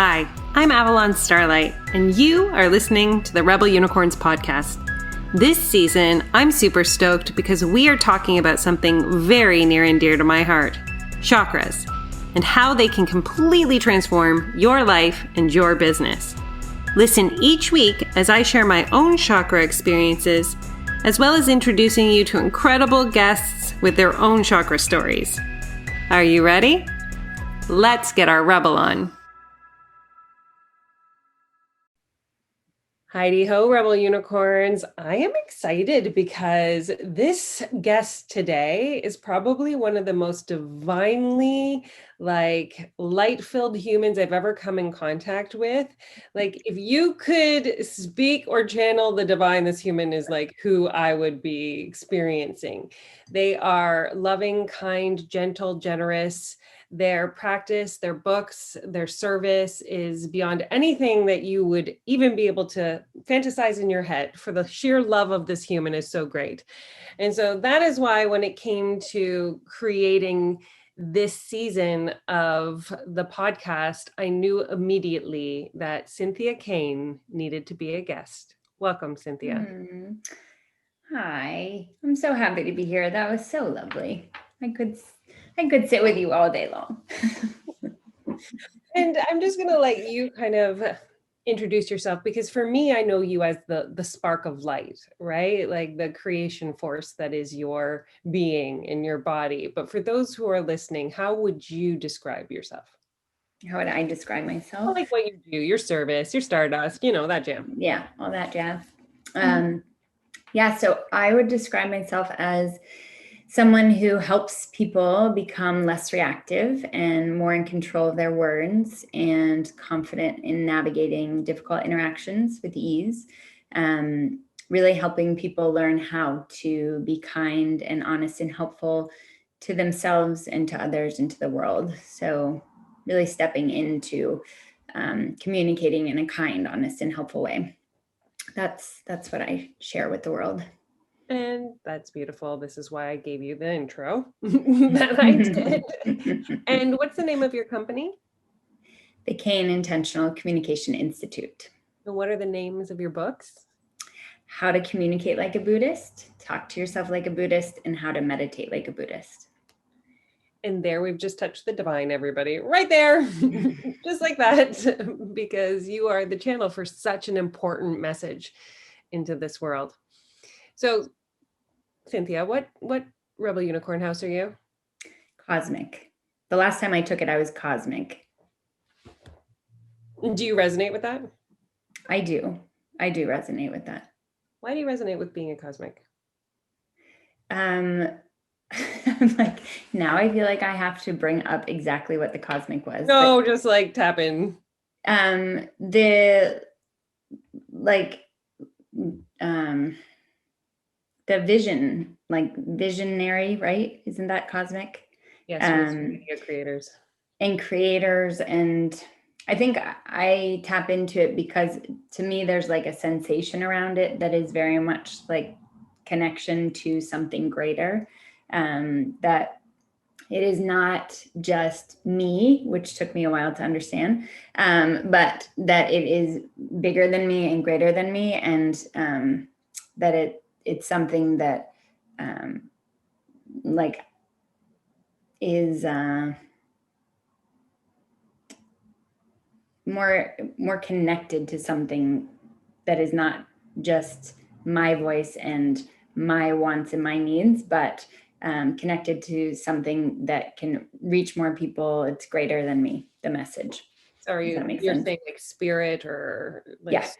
Hi, I'm Avalon Starlight, and you are listening to the Rebel Unicorns podcast. This season, I'm super stoked because we are talking about something very near and dear to my heart, chakras, and how they can completely transform your life and your business. Listen each week as I share my own chakra experiences, as well as introducing you to incredible guests with their own chakra stories. Are you ready? Let's get our rebel on. Heidi ho, Rebel Unicorns. I am excited because this guest today is probably one of the most divinely light-filled humans I've ever come in contact with. If you could speak or channel the divine, this human is who I would be experiencing. They are loving, kind, gentle, generous. Their practice, their books, their service is beyond anything that you would even be able to fantasize in your head. For the sheer love of this human is so great. And so that is why when it came to creating this season of the podcast, I knew immediately that Cynthia Kane needed to be a guest. Welcome, Cynthia. Hi, I'm so happy to be here. That was so lovely. I could sit with you all day long. And I'm just going to let you kind of introduce yourself, because for me, I know you as the spark of light, right? Like the creation force that is your being in your body. But for those who are listening, how would you describe yourself? How would I describe myself? Like what you do, your service, your stardust, that jam. Yeah, all that jazz. So I would describe myself as someone who helps people become less reactive and more in control of their words and confident in navigating difficult interactions with ease. Really helping people learn how to be kind and honest and helpful to themselves and to others and to the world. So really stepping into communicating in a kind, honest, and helpful way. That's what I share with the world. And that's beautiful. This is why I gave you the intro that I did. And what's the name of your company? The Kane Intentional Communication Institute. And what are the names of your books? How to Communicate Like a Buddhist, Talk to Yourself Like a Buddhist, and How to Meditate Like a Buddhist. And there we've just touched the divine, everybody, right there, just like that, because you are the channel for such an important message into this world. So, Cynthia, what Rebel Unicorn house are you? Cosmic. The last time I took it, I was cosmic. Do you resonate with that? I do resonate with that. Why do you resonate with being a cosmic? I'm now I feel like I have to bring up exactly what the cosmic was. No, just tap in. The vision, visionary, right? Isn't that cosmic? Yes, media creators. And creators. And I think I tap into it because to me, there's a sensation around it that is very much connection to something greater. That it is not just me, which took me a while to understand, but that it is bigger than me and greater than me. And that it's something that is more connected to something that is not just my voice and my wants and my needs, but connected to something that can reach more people. It's greater than me, the message. So you're saying spirit or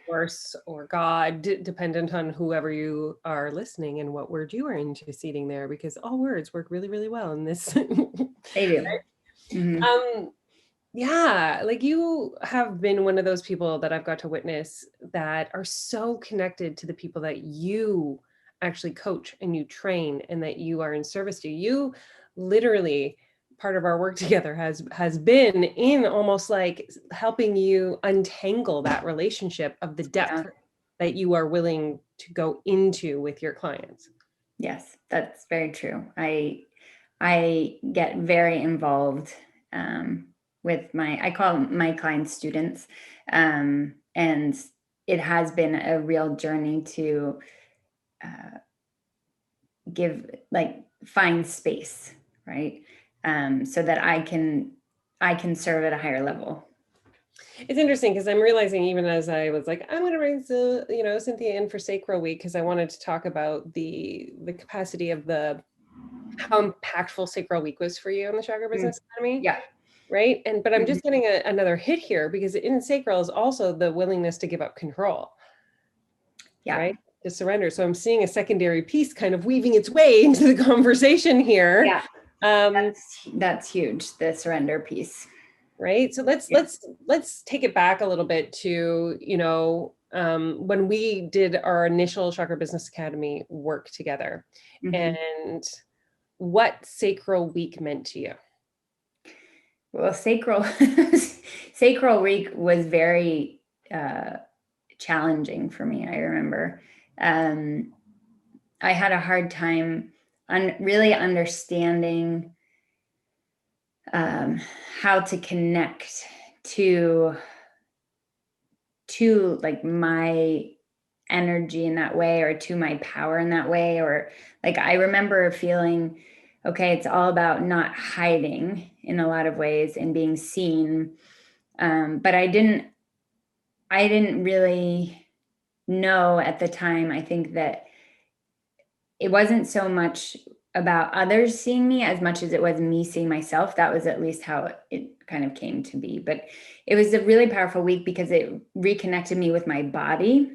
source or God, dependent on whoever you are listening and what word you are interceding there, because all words work really, really well in this. They do. Right? Mm-hmm. You have been one of those people that I've got to witness that are so connected to the people that you actually coach and you train and that you are in service to. You literally, part of our work together has been in almost helping you untangle that relationship of the depth that you are willing to go into with your clients. Yes, that's very true. I get very involved with I call my clients students. And it has been a real journey to find space, right? So that I can serve at a higher level. It's interesting because I'm realizing, even as I was like, I'm going to bring Cynthia in for Sacral Week, because I wanted to talk about the capacity of how impactful Sacral Week was for you in the Chakra Business Academy. Yeah. Right. But I'm just getting another hit here, because in Sacral is also the willingness to give up control. Yeah. Right. To surrender. So I'm seeing a secondary piece kind of weaving its way into the conversation here. Yeah. That's huge. The surrender piece. Right. So let's take it back a little bit to, when we did our initial Chakra Business Academy work together, and what Sacral Week meant to you. Well, Sacral Week was very challenging for me. I remember I had a hard time really understanding how to connect to like my energy in that way, or to my power in that way. Or like, I remember feeling, okay, it's all about not hiding in a lot of ways and being seen. But I didn't really know at the time, I think, that it wasn't so much about others seeing me as much as it was me seeing myself. That was at least how it kind of came to be. But it was a really powerful week because it reconnected me with my body.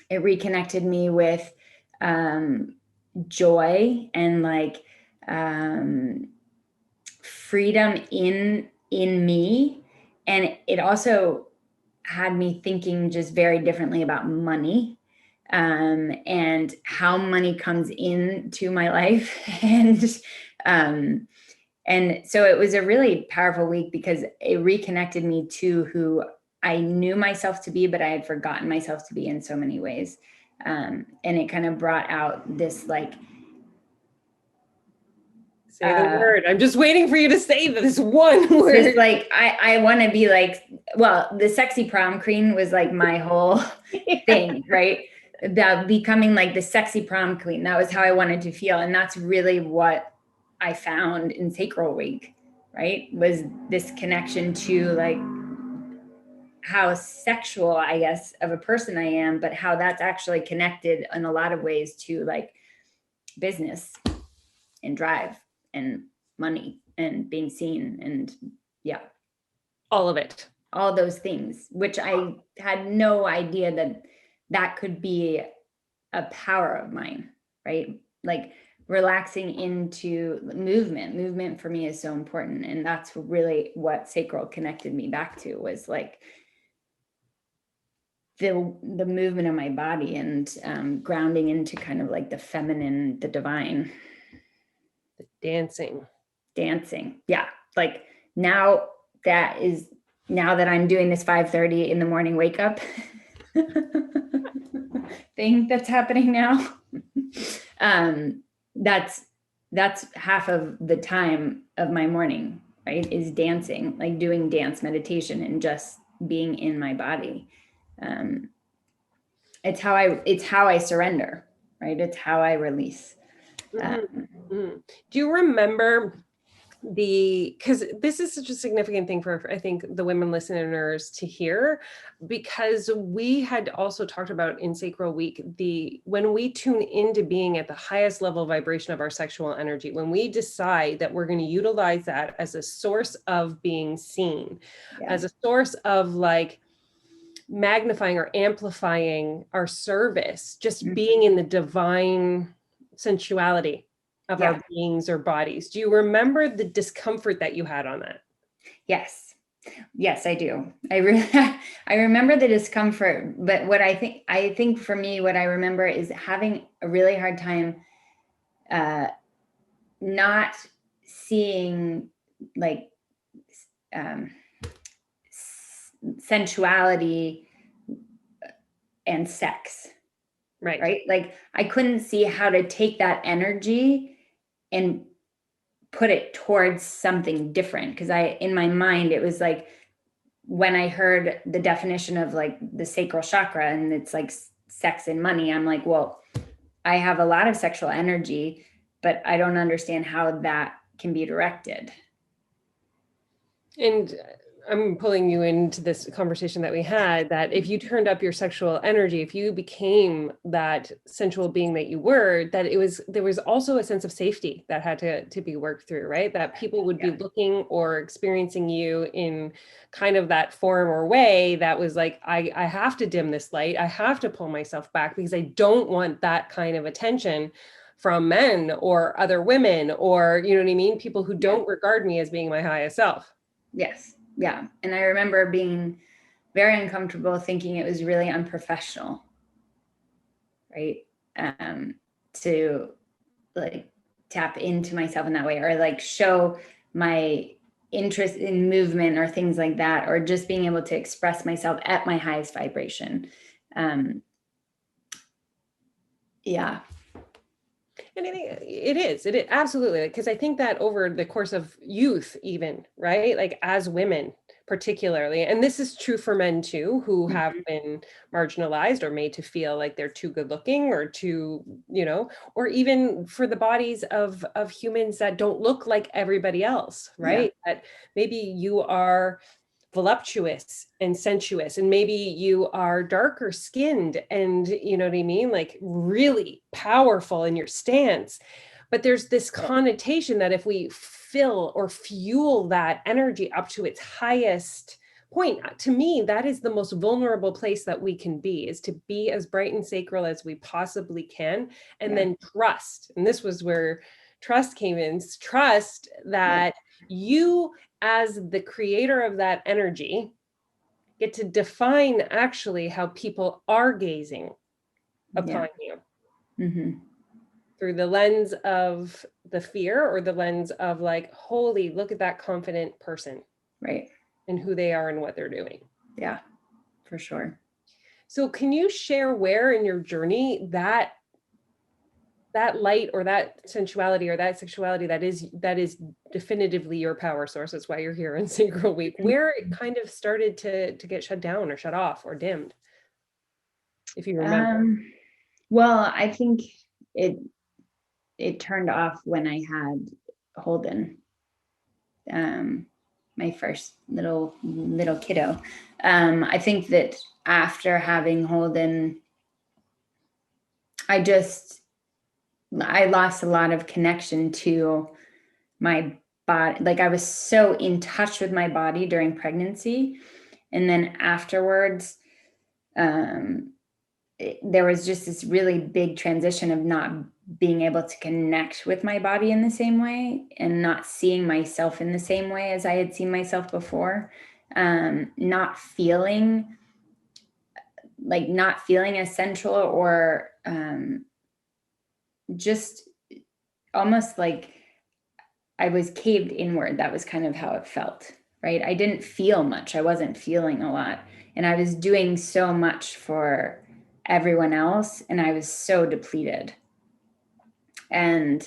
It reconnected me with joy and like freedom in me. And it also had me thinking just very differently about money, and how money comes into my life. And so it was a really powerful week because it reconnected me to who I knew myself to be, but I had forgotten myself to be in so many ways. And it kind of brought out this like, say the word. I'm just waiting for you to say this one word. Just like, I want to be like, well, the sexy prom queen was like my whole thing, right? About becoming like the sexy prom queen. That was how I wanted to feel. And that's really what I found in Sacral Week, right? Was this connection to like how sexual, I guess, of a person I am, but how that's actually connected in a lot of ways to like business and drive and money and being seen, and yeah, all of it, all those things, which I had no idea that could be a power of mine, right? Like relaxing into movement for me is so important. And that's really what Sacral connected me back to, was like the movement of my body, and grounding into kind of like the feminine, the divine. the dancing. Yeah. Like now that I'm doing this 5:30 in the morning wake up thing that's happening now. That's half of the time of my morning, right? Is dancing, like doing dance meditation and just being in my body. It's how I surrender, right? It's how I release. Do you remember because this is such a significant thing for, I think, the women listeners to hear, because we had also talked about in Sacral Week, when we tune into being at the highest level of vibration of our sexual energy, when we decide that we're going to utilize that as a source of being seen, as a source of like magnifying or amplifying our service, just being in the divine sensuality of our beings or bodies. Do you remember the discomfort that you had on that? Yes, I do. I remember the discomfort, but what I think for me, what I remember is having a really hard time not seeing like sensuality and sex. Right. Like I couldn't see how to take that energy and put it towards something different. Because in my mind, it was like, when I heard the definition of like the sacral chakra and it's like sex and money, I'm like, well, I have a lot of sexual energy, but I don't understand how that can be directed. And I'm pulling you into this conversation that we had, that if you turned up your sexual energy, if you became that sensual being that you were, that there was also a sense of safety that had to be worked through, right? That people would be looking or experiencing you in kind of that form or way that was like, I have to dim this light. I have to pull myself back because I don't want that kind of attention from men or other women, or, you know what I mean? People who don't regard me as being my highest self. Yes. Yeah. And I remember being very uncomfortable, thinking it was really unprofessional, right? To like tap into myself in that way, or like show my interest in movement or things like that, or just being able to express myself at my highest vibration. Yeah. And it is absolutely, because I think that over the course of youth, even, right, like as women particularly, and this is true for men too, who have been marginalized or made to feel like they're too good looking or too, you know, or even for the bodies of humans that don't look like everybody else, right? That maybe you are voluptuous and sensuous, and maybe you are darker skinned and, you know what I mean, like really powerful in your stance, but there's this connotation that if we fill or fuel that energy up to its highest point, to me that is the most vulnerable place that we can be, is to be as bright and sacral as we possibly can, and then trust. And this was where trust came in. Trust that you, as the creator of that energy, get to define actually how people are gazing upon you through the lens of the fear, or the lens of like, holy, look at that confident person, right, and who they are and what they're doing. Yeah, for sure. So can you share where in your journey that light or that sensuality or that sexuality that is definitively your power source, that's why you're here in Sacral Week, where it kind of started to get shut down or shut off or dimmed, if you remember? Well, I think it turned off when I had Holden, my first little kiddo. I think that after having Holden, I lost a lot of connection to my body. Like I was so in touch with my body during pregnancy. And then afterwards, there was just this really big transition of not being able to connect with my body in the same way, and not seeing myself in the same way as I had seen myself before. Not feeling essential, or just almost like I was caved inward. That was kind of how it felt, right? I didn't feel much. I wasn't feeling a lot. And I was doing so much for everyone else, and I was so depleted. And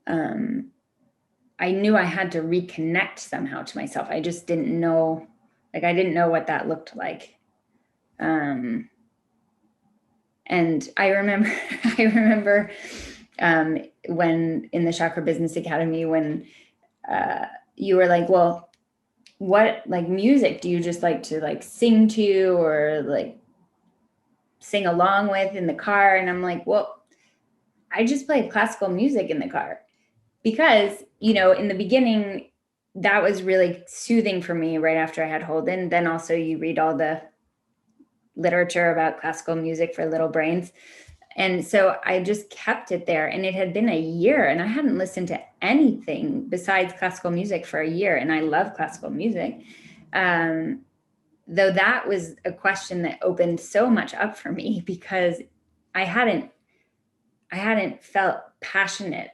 I knew I had to reconnect somehow to myself. I just didn't know, I didn't know what that looked like. And I remember, when in the Chakra Business Academy, when you were like, well, what like music do you just like to like sing to, or like sing along with in the car? And I'm like, well, I just play classical music in the car, because, you know, in the beginning, that was really soothing for me right after I had Holden. Then also you read all the literature about classical music for little brains. And so I just kept it there, and it had been a year and I hadn't listened to anything besides classical music for a year. And I love classical music. Though that was a question that opened so much up for me, because I hadn't felt passionate.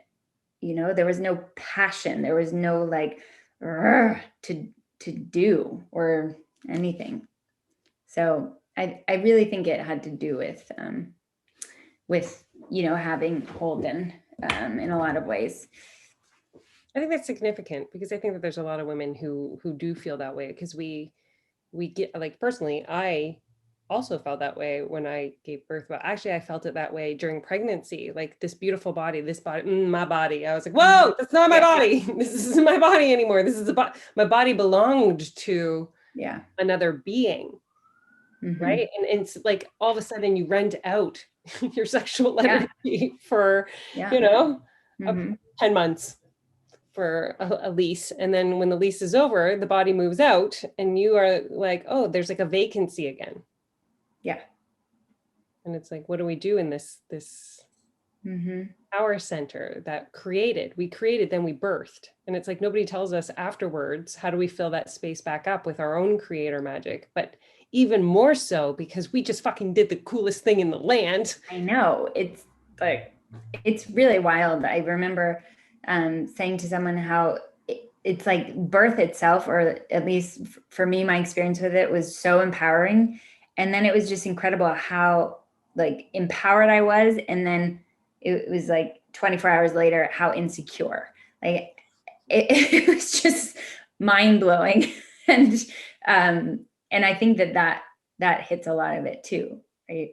You know, there was no passion. There was no like to do or anything. So I really think it had to do with, you know, having Holden in a lot of ways. I think that's significant because I think that there's a lot of women who do feel that way because we get like personally, I also felt that way when I gave birth, but actually I felt it that way during pregnancy, like this beautiful body, this body, my body. I was like, Mhm. whoa, that's not my Yeah. body. This isn't my body anymore. This is my body belonged to Yeah. another being, Mm-hmm. right? And it's like all of a sudden you rent out your sexual Yeah. energy for, Yeah. you know, up Mm-hmm. 10 months for a lease. And then when the lease is over, the body moves out and you are like, oh, there's like a vacancy again. Yeah. And it's like, what do we do in this Mm-hmm. power center that we created, then we birthed. And it's like, nobody tells us afterwards, how do we fill that space back up with our own creator magic? But even more so because we just fucking did the coolest thing in the land. I know. It's like, it's really wild. I remember saying to someone how it's like birth itself, or at least for me, my experience with it was so empowering. And then it was just incredible how like empowered I was. And then it was like 24 hours later, how insecure. Like it was just mind blowing. And I think that hits a lot of it too, right?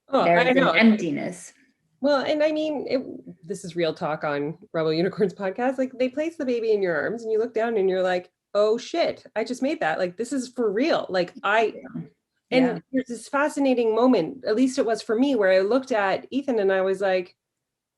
Oh, I There's an know. emptiness. Well, and I mean, this is real talk on Rebel Unicorns podcast. Like they place the baby in your arms and you look down and you're like, oh shit, I just made that. Like this is for real. Yeah. And there's this fascinating moment, at least it was for me, where I looked at Ethan and I was like,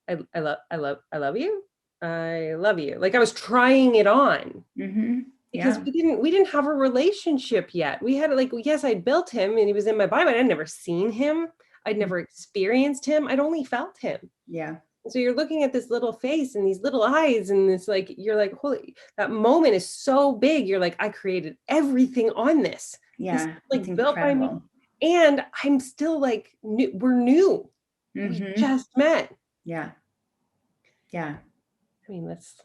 I love you. I love you. Like I was trying it on Mm-hmm. because Yeah. we didn't have a relationship yet. We had like, yes, I built him and he was in my body, but I'd never seen him. I'd never experienced him. I'd only felt him. Yeah. So you're looking at this little face and these little eyes and this like, you're like, holy, that moment is so big. You're like, I created everything on this. This is Yeah. It's like built by me. incredible. And I'm still like, we're new. We Mm-hmm. just met. Yeah. Yeah. I mean, that's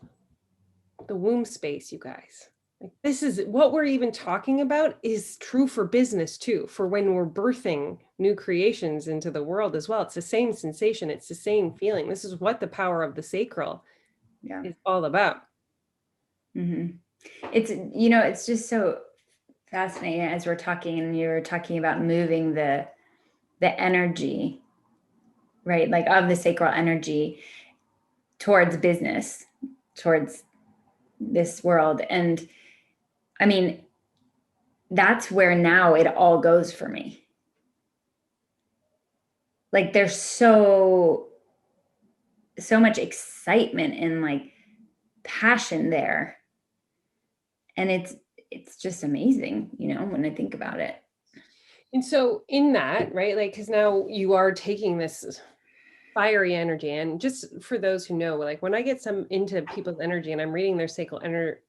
the womb space, you guys. Like this is what we're even talking about is true for business too, for when we're birthing new creations into the world as well. It's the same sensation. It's the same feeling. This is what the power of the sacral Yeah. is all about. Mm-hmm. It's just so fascinating as we're talking, and you're talking about moving the energy, right? Like of the sacral energy towards business, towards this world. And I mean, that's where now it all goes for me. Like there's so much excitement and like passion there. And it's just amazing, when I think about it. And so in that, right, like, because now you are taking this fiery energy, and just for those who know, like when I get some into people's energy and I'm reading their sacral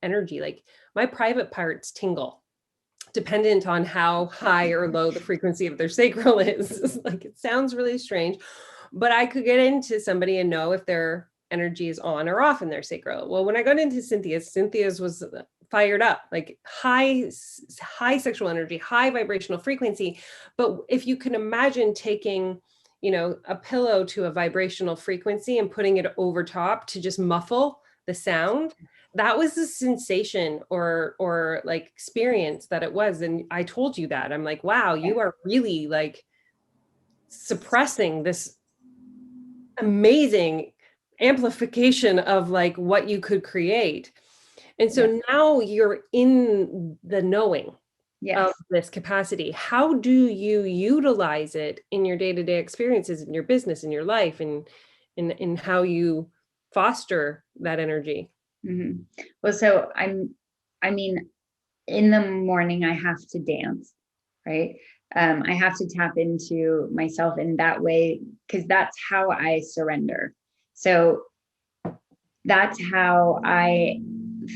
energy, like my private parts tingle, dependent on how high or low the frequency of their sacral is. Like it sounds really strange, but I could get into somebody and know if their energy is on or off in their sacral. Well, when I got into Cynthia's was fired up, like high sexual energy, high vibrational frequency. But if you can imagine taking, a pillow to a vibrational frequency and putting it over top to just muffle the sound, that was the sensation or like experience that it was. And I told you that. I'm like, wow, you are really like suppressing this amazing amplification of like what you could create. And so now you're in the knowing of this capacity. How do you utilize it in your day-to-day experiences, in your business, in your life, and in how you foster that energy? Mm-hmm. Well, so I mean, in the morning, I have to dance, right? I have to tap into myself in that way because that's how I surrender. So that's how I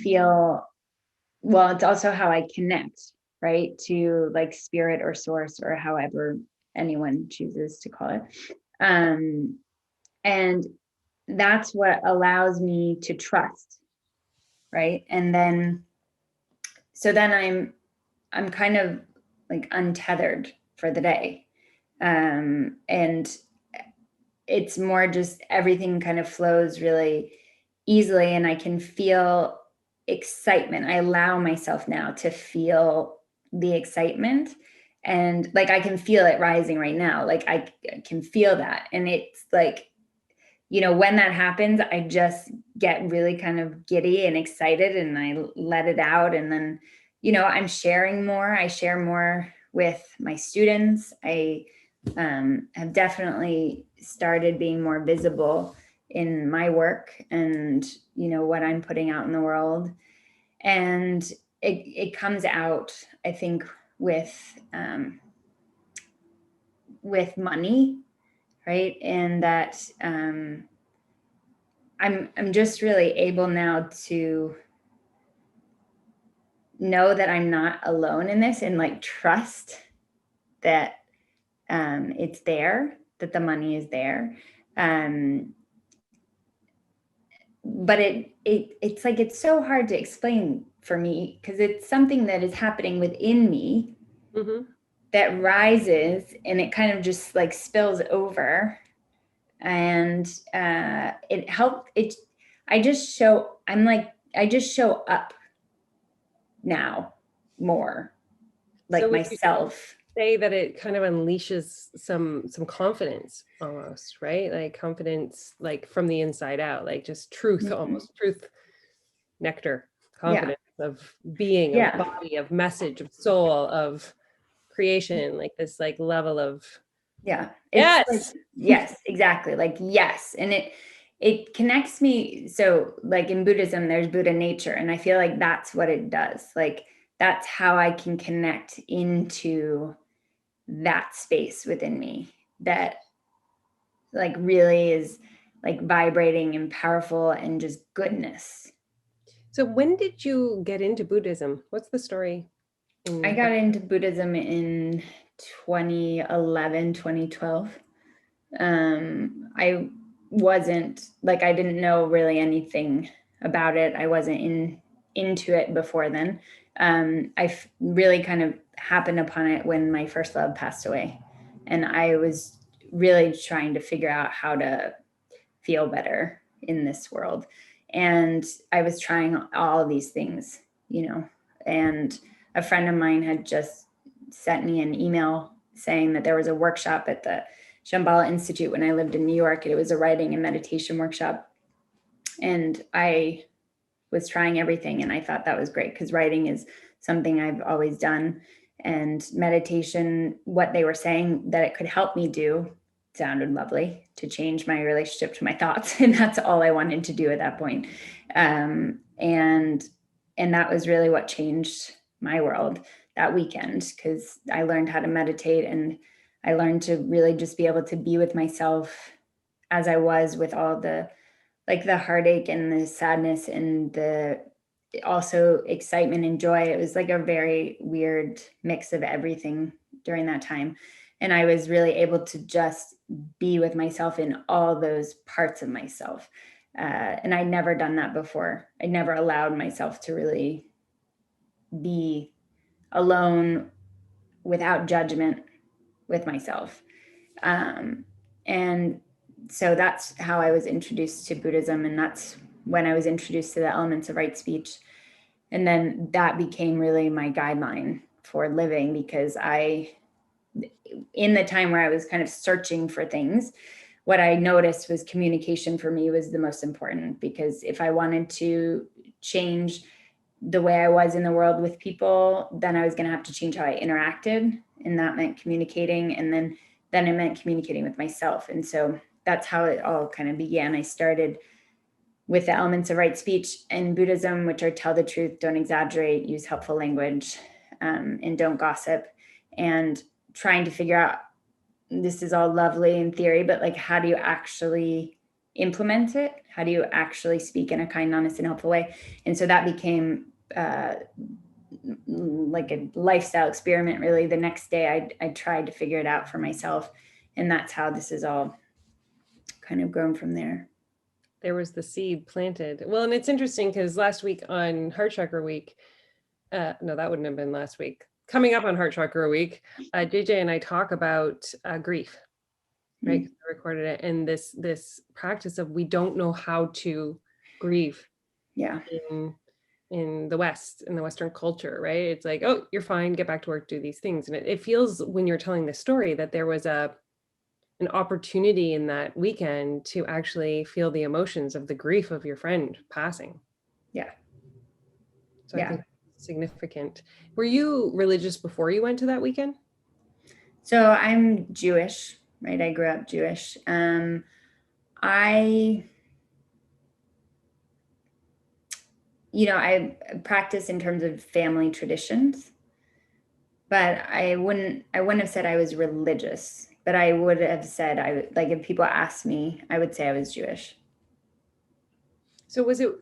feel. Well, it's also how I connect, right? To like spirit or source or however anyone chooses to call it. And that's what allows me to trust, right? And then I'm kind of like untethered for the day. And it's more just everything kind of flows really easily, and I can feel excitement. I allow myself now to feel the excitement, and like I can feel it rising right now. Like I can feel that. And it's like, you know, when that happens, I just get really kind of giddy and excited, and I let it out. And then, you know, I'm sharing more. I share more with my students. I have definitely started being more visible in my work and, you know, what I'm putting out in the world. And it comes out, I think, with money, right? And that I'm just really able now to know that I'm not alone in this, and like trust that it's there, that the money is there. But it's like, it's so hard to explain for me, because it's something that is happening within me that rises, and it kind of just like spills over. And it helped it I just show up now more So like would you myself. say that it kind of unleashes some confidence almost, right? Like confidence, like from the inside out, like just truth, almost truth, nectar, Yeah. confidence of being, of Yeah. body, of message, of soul, of creation, like this like level of Yeah. It's like, yes. yes, exactly. Like, yes. And it connects me. So like in Buddhism, there's Buddha nature. And I feel like that's what it does. Like, that's how I can connect into that space within me that like really is like vibrating and powerful and just goodness. So when did you get into Buddhism? What's the story I in got into Buddhism in 2011, 2012. I wasn't like, I didn't know really anything about it. I wasn't into it before then. Really kind of happened upon it when my first love passed away. And I was really trying to figure out how to feel better in this world. And I was trying all of these things, you know, and a friend of mine had just sent me an email saying that there was a workshop at the Shambhala Institute when I lived in New York. It was a writing and meditation workshop. And I was trying everything, and I thought that was great, because writing is something I've always done. And meditation, what they were saying that it could help me do, sounded lovely, to change my relationship to my thoughts. And that's all I wanted to do at that point. And that was really what changed my world that weekend, because I learned how to meditate, and I learned to really just be able to be with myself as I was, with all the like the heartache and the sadness and the also excitement and joy. It was like a very weird mix of everything during that time. And I was really able to just be with myself in all those parts of myself. And I'd never done that before. I never allowed myself to really be alone without judgment with myself. And so that's how I was introduced to Buddhism. And that's when I was introduced to the elements of right speech. And then that became really my guideline for living, because in the time where I was kind of searching for things, what I noticed was communication for me was the most important, because if I wanted to change the way I was in the world with people, then I was going to have to change how I interacted. And that meant communicating. And then it meant communicating with myself. And so that's how it all kind of began. I started with the elements of right speech in Buddhism, which are tell the truth, don't exaggerate, use helpful language, and don't gossip. And trying to figure out, this is all lovely in theory, but like, how do you actually implement it? How do you actually speak in a kind, honest, and helpful way? And so that became like a lifestyle experiment, really. The next day I tried to figure it out for myself. And that's how this is all kind of grown from there. There was the seed planted. Well, and it's interesting because last week on Heart Chakra Week, no, that wouldn't have been last week. Coming up on Heart Chakra Week, JJ and I talk about grief, right? 'Cause I recorded it, and this practice of we don't know how to grieve Yeah. in the West, in the Western culture, right? It's like, oh, you're fine, get back to work, do these things. And it feels when you're telling this story that there was an opportunity in that weekend to actually feel the emotions of the grief of your friend passing. Yeah. So I Yeah. think it's significant. Were you religious before you went to that weekend? So I'm Jewish, right? I grew up Jewish. I I practice in terms of family traditions, but I wouldn't have said I was religious, but I would have said like if people asked me, I would say I was Jewish. So was it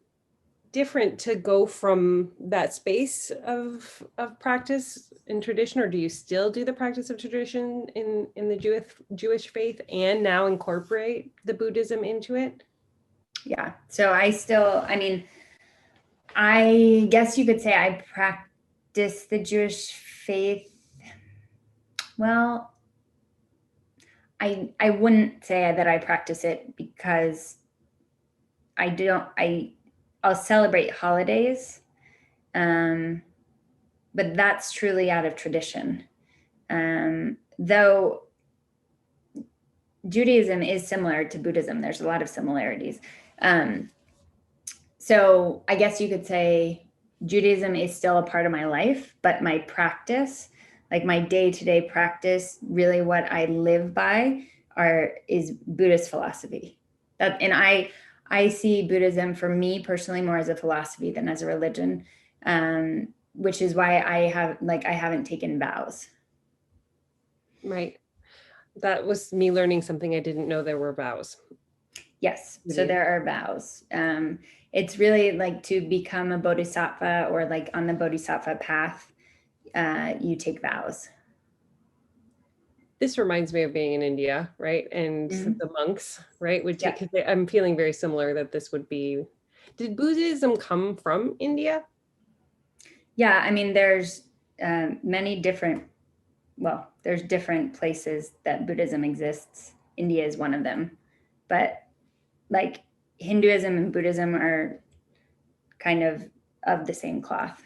different to go from that space of practice and tradition, or do you still do the practice of tradition in the Jewish faith and now incorporate the Buddhism into it? Yeah. So I guess you could say I practice the Jewish faith. Well, I wouldn't say that I practice it because I'll celebrate holidays, but that's truly out of tradition. Though Judaism is similar to Buddhism, there's a lot of similarities. So I guess you could say Judaism is still a part of my life, but my practice, like my day-to-day practice, really what I live by is Buddhist philosophy. And I see Buddhism for me personally more as a philosophy than as a religion, which is why I haven't taken vows. Right. That was me learning something I didn't know there were vows. Yes, so there are vows. It's really like to become a bodhisattva or like on the bodhisattva path, you take vows. This reminds me of being in India, right? And Mhm. the monks, right? Which Yeah. because I'm feeling very similar that this would be. Did Buddhism come from India? Yeah, I mean, there's many different, well, there's different places that Buddhism exists. India is one of them. But like Hinduism and Buddhism are kind of the same cloth.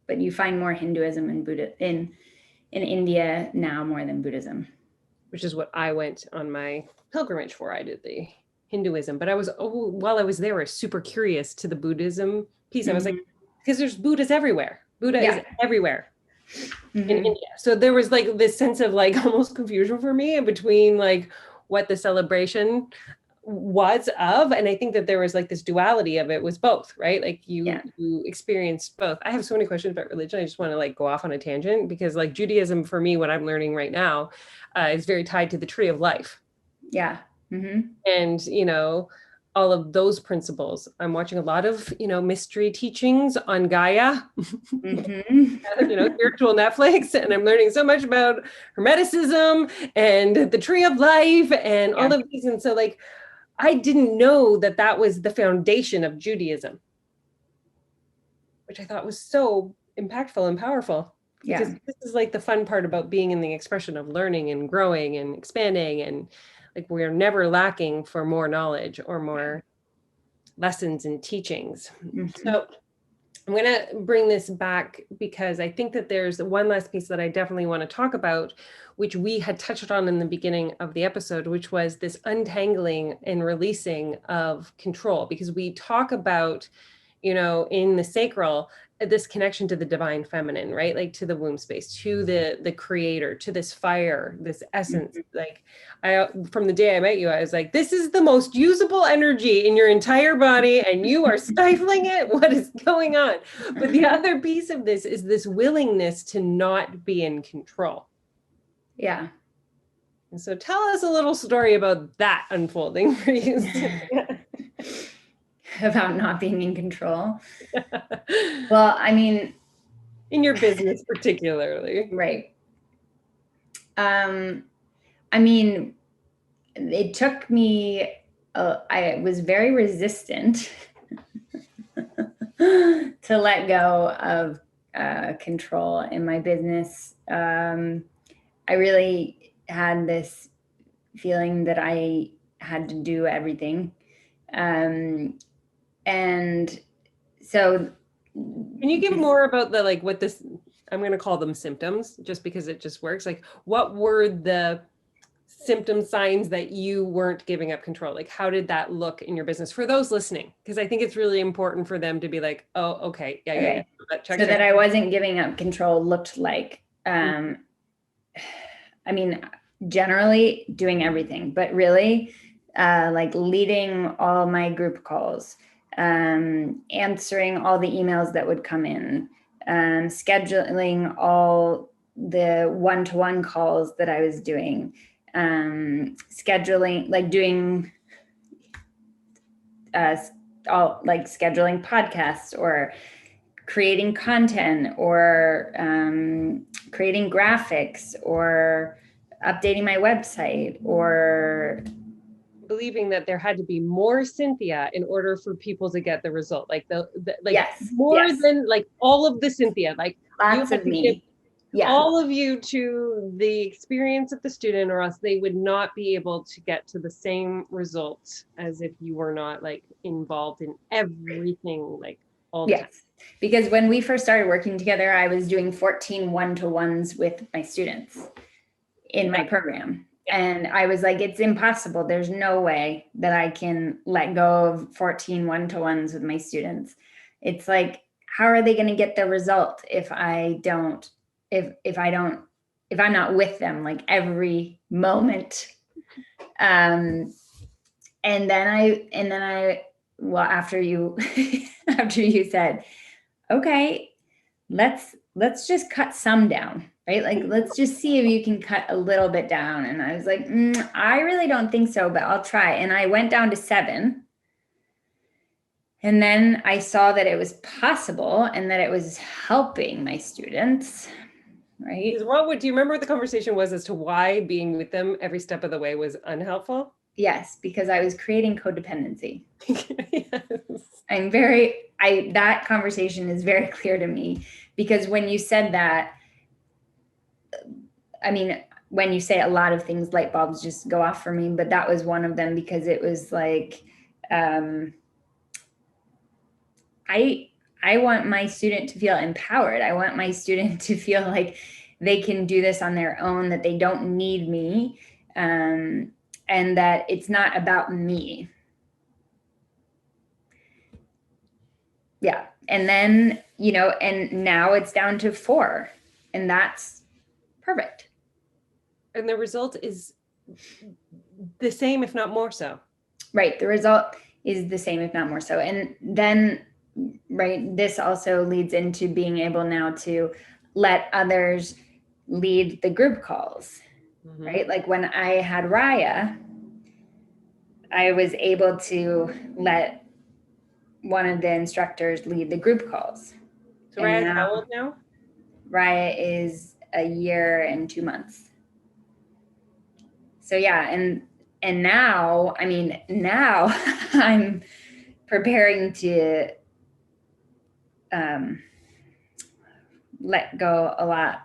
But you find more Hinduism and Buddha in India now more than Buddhism. Which is what I went on my pilgrimage for. I did the Hinduism, but while I was there, I was super curious to the Buddhism piece. I was like, Mhm. because there's Buddhas everywhere. Buddha is Yeah. everywhere in Mhm. India. So there was like this sense of like almost confusion for me between like what the celebration was of, and I think that there was like this duality of it was both, right? Like Yeah. you experienced both. I have so many questions about religion. I just want to like go off on a tangent because like Judaism for me, what I'm learning right now, is very tied to the tree of life. Yeah. Mm-hmm. And all of those principles. I'm watching a lot of mystery teachings on Gaia. Mm-hmm. Spiritual Netflix, and I'm learning so much about Hermeticism and the tree of life and Yeah. all of these. And so like I didn't know that that was the foundation of Judaism, which I thought was so impactful and powerful, because Yeah. this is like the fun part about being in the expression of learning and growing and expanding, and like we're never lacking for more knowledge or more lessons and teachings. Mm-hmm. So I'm going to bring this back because I think that there's one last piece that I definitely want to talk about, which we had touched on in the beginning of the episode, which was this untangling and releasing of control. Because we talk about, in the sacral, this connection to the divine feminine, right? Like to the womb space, to the creator, to this fire, this essence. Mm-hmm. Like from the day I met you, I was like, this is the most usable energy in your entire body and you are stifling it. What is going on? But the other piece of this is this willingness to not be in control. Yeah. And so tell us a little story about that unfolding for you. About not being in control. Well, I mean, in your business particularly. right. I mean, it took me, I was very resistant to let go of control in my business. I really had this feeling that I had to do everything. And so can you give more about the, like, what this, I'm going to call them symptoms just because it just works. Like, what were the symptom signs that you weren't giving up control? Like, how did that look in your business for those listening? Because I think it's really important for them to be like, oh, okay. Yeah. Check. That I wasn't giving up control looked like, I mean, generally doing everything, but really like leading all my group calls, answering all the emails that would come in, scheduling all the one-to-one calls that I was doing, scheduling, like doing all, like scheduling podcasts or creating content or creating graphics or updating my website or believing that there had to be more Cynthia in order for people to get the result. Like like yes, more than like all of the Cynthia, like lots of me. All of you to the experience of the student, or else they would not be able to get to the same result as if you were not like involved in everything, like all the time. Because when we first started working together, I was doing 14 one-to-ones with my students in my program. And I was like, it's impossible. There's no way that I can let go of 14 one-to-ones with my students. It's like, how are they going to get the result if I'm not with them like every moment? And then I, well, after you said, okay, let's just cut some down, right? Like, let's just see if you can cut a little bit down. And I was like, I really don't think so, but I'll try. And I went down to 7. And then I saw that it was possible and that it was helping my students, right? Do you remember what the conversation was as to why being with them every step of the way was unhelpful? Yes, because I was creating codependency. Yes. That conversation is very clear to me, because when you said that, I mean, when you say a lot of things, light bulbs just go off for me, but that was one of them, because it was like, I want my student to feel empowered. I want my student to feel like they can do this on their own, that they don't need me, and that it's not about me. Yeah. And then, and now it's down to 4, and that's perfect. And the result is the same, if not more so. Right. The result is the same, if not more so. And then, right, this also leads into being able now to let others lead the group calls, right? Like when I had Raya, I was able to let one of the instructors lead the group calls. So Raya's how old now? Raya is 1 year and 2 months. So yeah, and now, I mean, now I'm preparing to let go a lot,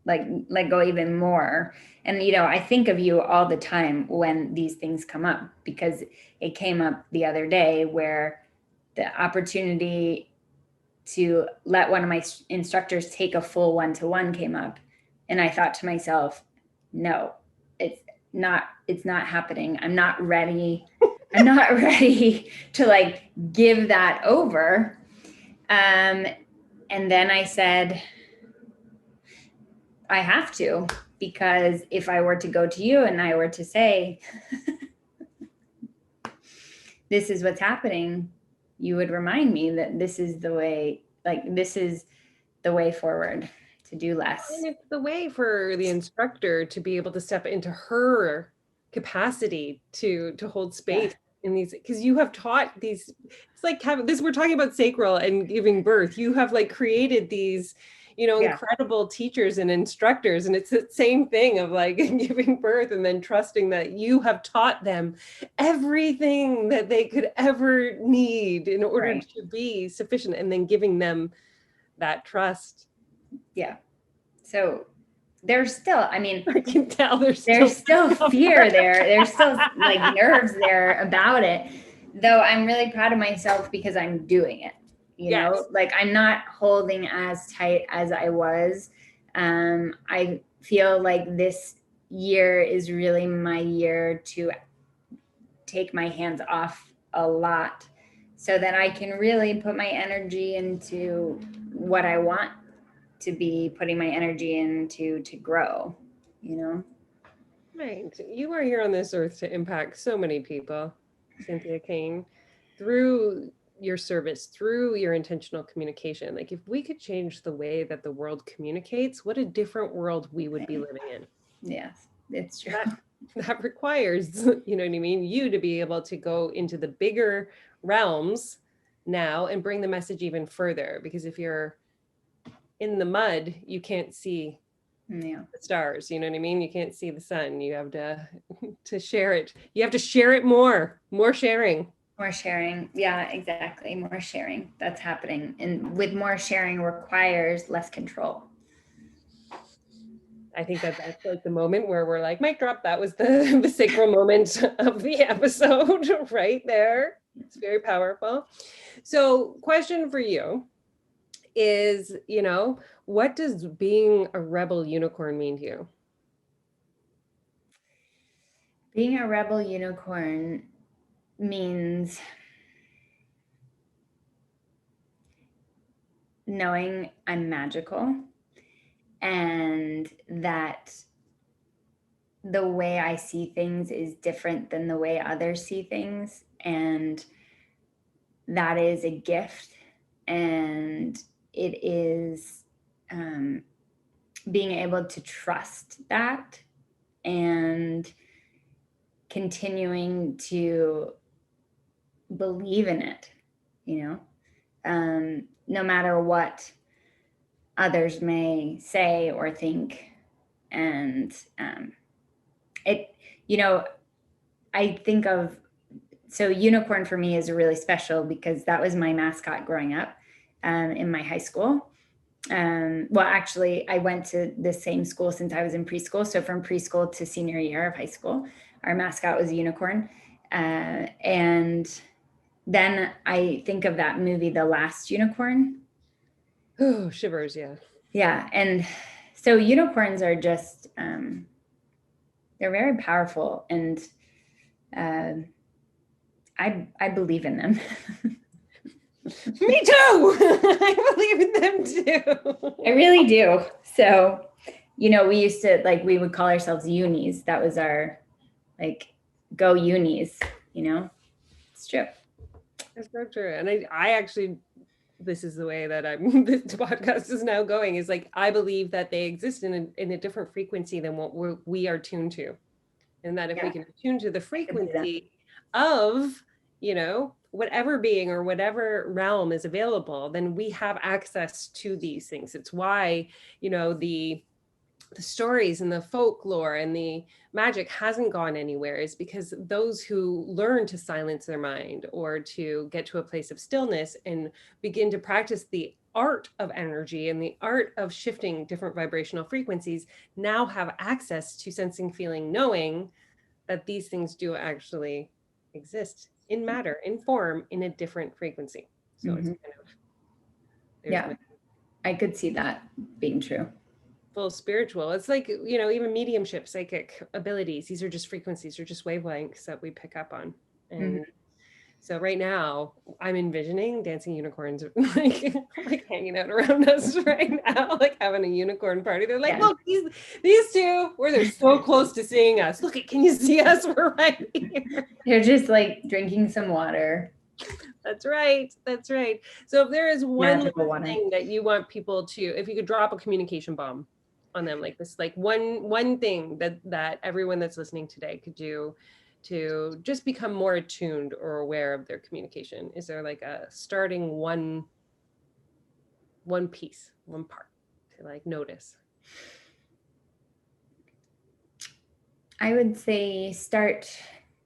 like let go even more. And, I think of you all the time when these things come up, because it came up the other day where the opportunity to let one of my instructors take a full one-to-one came up. And I thought to myself, no, it's not happening. I'm not ready. I'm not ready to like give that over. And then I said, I have to, because if I were to go to you and I were to say, this is what's happening, you would remind me that this is the way, like, this is the way forward, to do less. And it's the way for the instructor to be able to step into her capacity to hold space in these, because you have taught these, it's like having this, we're talking about sacral and giving birth. You have like created these, incredible teachers and instructors. And it's the same thing of like giving birth and then trusting that you have taught them everything that they could ever need in order to be sufficient, and then giving them that trust. Yeah. So there's still, I mean, I can tell there's still fear there. There's still like nerves there about it. though I'm really proud of myself because I'm doing it, you Yes. know, like I'm not holding as tight as I was. I feel like this year is really my year to take my hands off a lot so that I can really put my energy into what I want to be putting my energy into to grow, you know? Right. You are here on this earth to impact so many people, Cynthia Kane, through your service, through your intentional communication. Like, if we could change the way that the world communicates, what a different world we would be living in. Yes, it's true. That requires, you know what I mean, you to be able to go into the bigger realms now and bring the message even further. Because if you're in the mud, you can't see Yeah. the stars, you know what I mean? You can't see the sun. You have to share it. You have to share it more sharing. More sharing. Yeah, exactly. More sharing. That's happening. And with more sharing requires less control. I think that that's like the moment where we're like, mic drop. That was the sacral moment of the episode right there. It's very powerful. So, question for you is, you know, what does being a rebel unicorn mean to you? Being a rebel unicorn means knowing I'm magical and that the way I see things is different than the way others see things. And that is a gift. And it is being able to trust that and continuing to believe in it, you know, no matter what others may say or think. And it, you know, I think of, so unicorn for me is really special because that was my mascot growing up in my high school. Well, actually, I went to the same school since I was in preschool. So from preschool to senior year of high school, our mascot was a unicorn. And then I think of that movie, The Last Unicorn. Oh, shivers, yeah. Yeah. And so unicorns are just, they're very powerful. And I believe in them. Me too. I believe in them too. I really do. So, you know, we used to we would call ourselves unis. That was our go unis, you know, it's true. That's so true. And I actually, this is the way that I'm, this podcast is now going, is like, I believe that they exist in a different frequency than what we are tuned to. And that if we can attune to the frequency of, you know, whatever being or whatever realm is available, then we have access to these things. It's why, you know, the stories and the folklore and the magic hasn't gone anywhere, is because those who learn to silence their mind or to get to a place of stillness and begin to practice the art of energy and the art of shifting different vibrational frequencies now have access to sensing, feeling, knowing that these things do actually exist in matter, in form, in a different frequency. So it's kind of, yeah, I could see that being true. Full spiritual. It's like, you know, even mediumship, psychic abilities, these are just frequencies, or just wavelengths that we pick up on. And so right now I'm envisioning dancing unicorns like hanging out around us right now, like having a unicorn party. They're like, look, these two, where they're so close to seeing us. Look, can you see us? We're right here. They're just like drinking some water. That's right. That's right. So if there is one thing that you want people to, if you could drop a communication bomb on them like this, like one thing that everyone that's listening today could do to just become more attuned or aware of their communication, is there like a starting one piece, one part to like notice? I would say start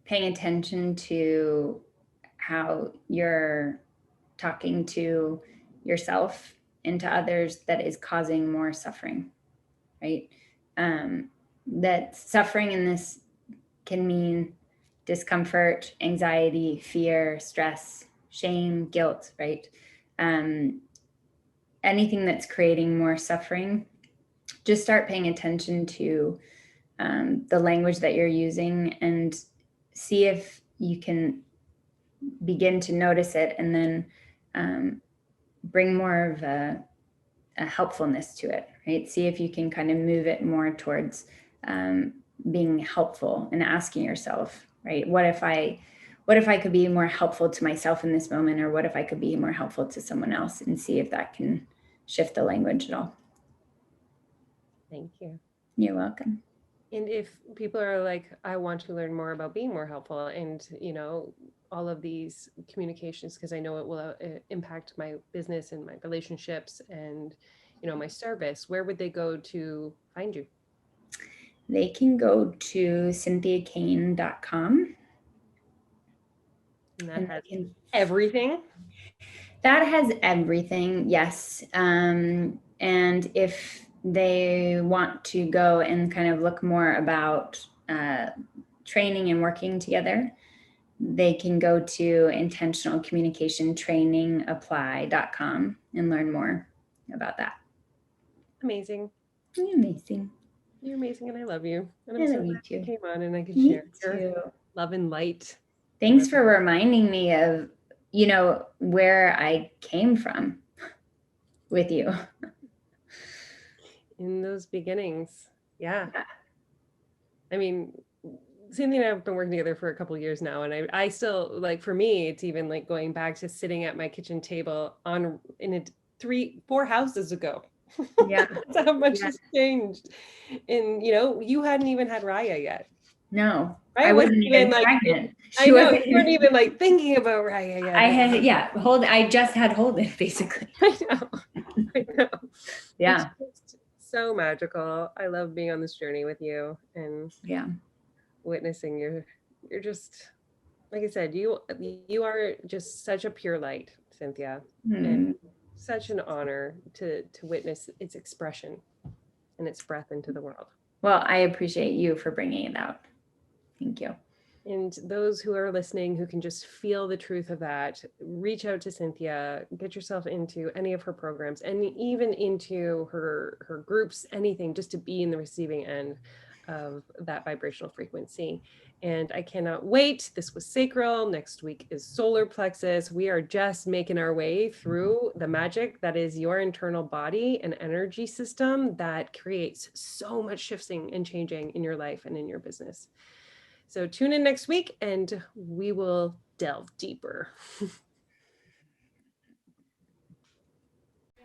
paying attention to how you're talking to yourself and to others that is causing more suffering, right? That suffering in this can mean discomfort, anxiety, fear, stress, shame, guilt, right? Anything that's creating more suffering, just start paying attention to the language that you're using and see if you can begin to notice it, and then bring more of a helpfulness to it, right? See if you can kind of move it more towards being helpful, and asking yourself, right? What if I could be more helpful to myself in this moment, or what if I could be more helpful to someone else, and see if that can shift the language at all. Thank you. You're welcome. And if people are like, I want to learn more about being more helpful, and, all of these communications, because I know it will impact my business and my relationships and, my service, where would they go to find you? They can go to cynthiakane.com. And that has everything? That has everything, yes. And if they want to go and kind of look more about training and working together, they can go to intentionalcommunicationtrainingapply.com and learn more about that. Amazing. You're amazing. You're amazing, and I love you. And I'm so glad you came on and I could share your love and light. Thanks for reminding me of, where I came from with you. In those beginnings. Yeah. I mean, Cynthia and I have been working together for a couple of years now, and I still, like, for me, it's even like going back to sitting at my kitchen table in 4 houses ago. Yeah. That's how much has changed. And you hadn't even had Raya yet. No, right? I wasn't even pregnant. I know, you weren't even like thinking about Raya yet. I just had Holden, basically. I know. Yeah. It's just so magical. I love being on this journey with you, and witnessing you're just, like I said, you are just such a pure light, Cynthia. And such an honor to witness its expression and its breath into the world. Well, I appreciate you for bringing it out. Thank you. And those who are listening, who can just feel the truth of that, reach out to Cynthia, get yourself into any of her programs, and even into her groups, anything, just to be in the receiving end of that vibrational frequency. And I cannot wait. This was Sacral. Next week is solar plexus. We are just making our way through the magic that is your internal body and energy system that creates so much shifting and changing in your life and in your business. So tune in next week and we will delve deeper.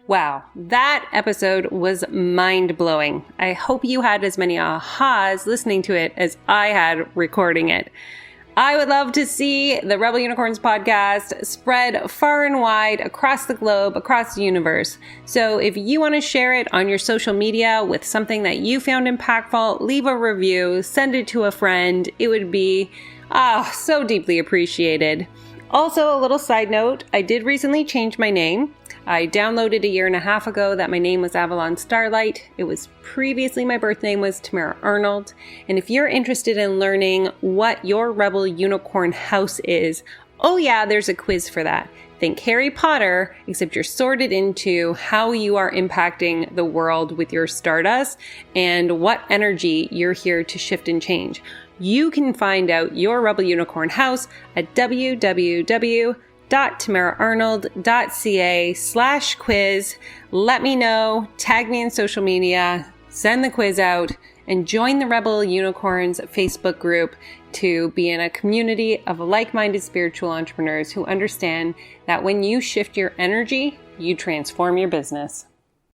Wow, that episode was mind-blowing. I hope you had as many ahas listening to it as I had recording it. I would love to see the Rebel Unicorns podcast spread far and wide across the globe, across the universe. So if you want to share it on your social media with something that you found impactful, leave a review, send it to a friend. It would be so deeply appreciated. Also, a little side note, I did recently change my name. I downloaded 1.5 years ago that my name was Avalon Starlight. It was previously my birth name was Tamara Arnold. And if you're interested in learning what your Rebel Unicorn house is, there's a quiz for that. Think Harry Potter, except you're sorted into how you are impacting the world with your stardust and what energy you're here to shift and change. You can find out your Rebel Unicorn house at www.tamaraarnold.ca/quiz. Let me know, tag me in social media, send the quiz out, and join the Rebel Unicorns Facebook group to be in a community of like-minded spiritual entrepreneurs who understand that when you shift your energy, you transform your business.